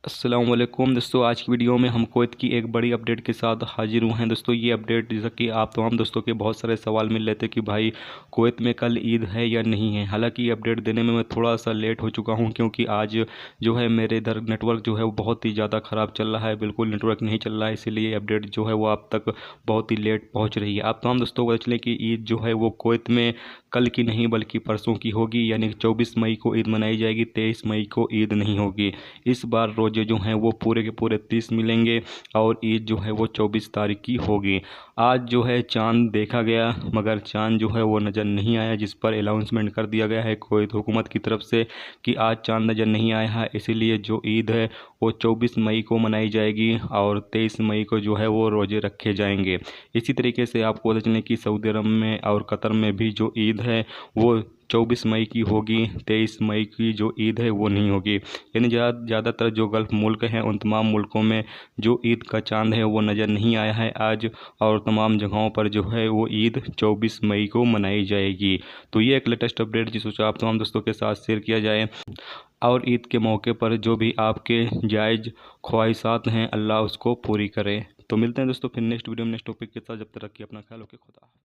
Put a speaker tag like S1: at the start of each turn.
S1: अस्सलाम वालेकुम दोस्तों, आज की वीडियो में हम कुवैत की एक बड़ी अपडेट के साथ हाजिर हुए हैं। दोस्तों ये अपडेट जैसा कि आप तमाम दोस्तों के बहुत सारे सवाल मिल रहे थे कि भाई कुवैत में कल ईद है या नहीं है। हालांकि ये अपडेट देने में मैं थोड़ा सा लेट हो चुका हूं, क्योंकि आज जो है मेरे इधर नेटवर्क जो है वो बहुत ही ज़्यादा ख़राब चल रहा है, बिल्कुल नेटवर्क नहीं चल रहा है। इसीलिए अपडेट जो है वो आप तक बहुत ही लेट पहुँच रही है। आप तमाम दोस्तों को चलें कि ईद जो है वो कुवैत में कल की नहीं बल्कि परसों की होगी, यानी 24 मई को ईद मनाई जाएगी, 23 मई को ईद नहीं होगी। इस बार रोजे जो हैं वो पूरे के पूरे 30 मिलेंगे और ईद जो है वो 24 तारीख की होगी। आज जो है चांद देखा गया, मगर चांद जो है वो नज़र नहीं आया, जिस पर अनाउंसमेंट कर दिया गया है कुवैत हुकूमत की तरफ से कि आज चांद नज़र नहीं आया है। इसीलिए जो ईद है वो 24 मई को मनाई जाएगी और 23 मई को जो है वो रोज़े रखे जाएंगे। इसी तरीके से आपको पता चले कि सऊदी अरब में और कतर में भी जो ईद है वो 24 मई की होगी, 23 मई की जो ईद है वो नहीं होगी। यानी ज़्यादातर जो गल्फ़ मुल्क हैं उन तमाम मुल्कों में जो ईद का चांद है वो नज़र नहीं आया है आज, और तमाम जगहों पर जो है वो ईद 24 मई को मनाई जाएगी। तो ये एक लेटेस्ट अपडेट जिस सोचा आप तमाम दोस्तों के साथ शेयर किया जाए, और ईद के मौके पर जो भी आपके जायज़ ख्वाहिशात हैं अल्लाह उसको पूरी करे। तो मिलते हैं दोस्तों फिर नेक्स्ट वीडियो में नेक्स्ट टॉपिक के साथ। जब तक रखिए अपना ख्याल, ओके, खुदा।